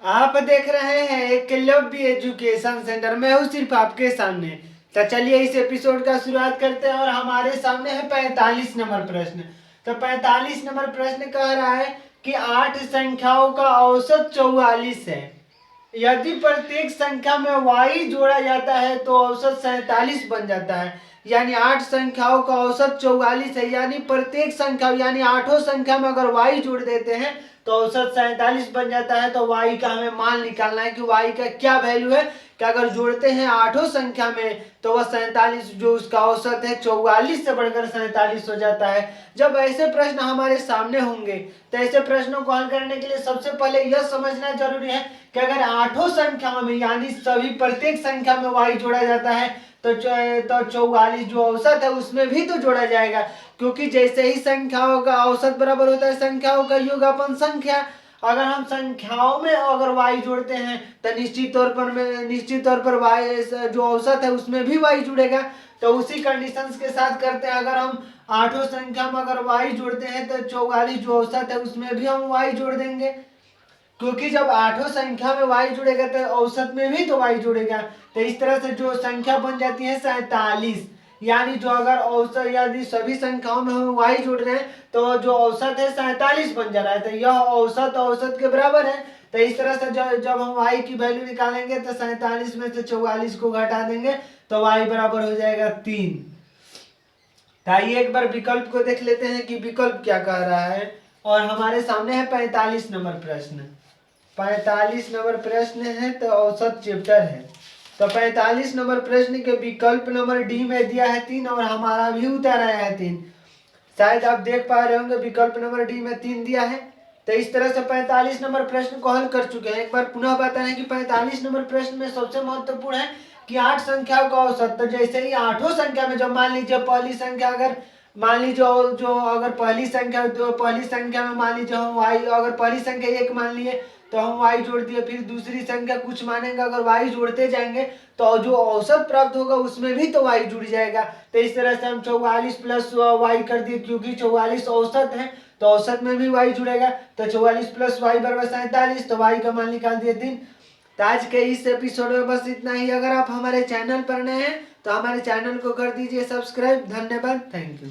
आप देख रहे हैं एकलव्य एजुकेशन सेंटर। मैं हूँ सिर्फ आपके सामने। तो चलिए इस एपिसोड का शुरुआत करते हैं और हमारे सामने है 45 नंबर प्रश्न। तो 45 नंबर प्रश्न कह रहा है कि 8 संख्याओं का औसत 44 है। यदि प्रत्येक संख्या में y जोड़ा जाता है तो औसत 47 बन जाता है। यानी 8 संख्याओं का औसत 44 है। यानी प्रत्येक संख्या यानी आठों संख्या में अगर y जोड़ देते हैं तो औसत 47 बन जाता है। तो y का हमें मान निकालना है कि y का क्या वैल्यू है कि अगर जोड़ते हैं आठों संख्या में तो वह 47 जो उसका औसत है 44 से बढ़कर 47 हो जाता है। जब ऐसे प्रश्न हमारे सामने होंगे तो ऐसे प्रश्नों को हल करने के लिए सबसे पहले यह समझना जरूरी है कि अगर आठों संख्याओं में यानी सभी प्रत्येक संख्या में y जोड़ा जाता है तो 44 जो औसत है उसमें भी तो जोड़ा जाएगा, क्योंकि जैसे ही संख्याओं का औसत बराबर होता है संख्याओं का योग अपन संख्या। अगर हम संख्याओं में अगर y जोड़ते हैं तो निश्चित तौर पर y जो औसत है उसमें भी y जुड़ेगा। तो उसी कंडीशंस के साथ करते हैं। अगर हम आठों संख्या में अगर y जोड़ते हैं तो 44 जो औसत है उसमें भी हम y जोड़ देंगे, क्योंकि जब आठों संख्या में y जुड़ेगा तो औसत में भी तो y जुड़ेगा। तो इस तरह से जो संख्या बन जाती है 47। यानी जो अगर औसत यदि सभी संख्याओं में हम y जोड़ रहे हैं तो जो औसत है 47 बन जा रहा है। तो यह औसत के बराबर है। तो इस तरह से जब हम y की वैल्यू निकालेंगे तो 47 में से 44 को घटा देंगे तो y बराबर हो जाएगा 3। तो आइए एक बार विकल्प को देख लेते हैं कि विकल्प क्या कह रहा है। और हमारे सामने है 45 नंबर प्रश्न। 45 नंबर प्रश्न है तो औसत चैप्टर है। तो 45 नंबर प्रश्न के विकल्प नंबर डी में दिया है 3 और हमारा भी उत्तर आया है 3। शायद आप देख पा रहे होंगे विकल्प नंबर डी में 3 दिया है। तो इस तरह से 45 नंबर प्रश्न को हल कर चुके हैं। एक बार पुनः बताएं कि 45 नंबर प्रश्न में सबसे महत्वपूर्ण है कि 8 संख्याओं का औसत। तो जैसे ही आठों संख्या में जब मान लीजिए पहली संख्या अगर मान लीजिए जो अगर पहली संख्या में मान लीजिए हम y अगर पहली संख्या 1 मान लिए तो हम y जोड़ दिए, फिर दूसरी संख्या कुछ मानेंगे अगर y जोड़ते जाएंगे तो जो औसत प्राप्त होगा उसमें भी तो y जुड़ जाएगा। तो इस तरह से हम 44 प्लस y कर दिए, क्योंकि 44 औसत है तो औसत में भी y जुड़ेगा। तो 44 प्लस y बराबर 47। तो y का मान निकाल दिए 3। तो आज के इस एपिसोड में बस इतना ही। अगर आप हमारे चैनल पर नए हैं तो हमारे चैनल को कर दीजिए सब्सक्राइब। धन्यवाद, थैंक यू।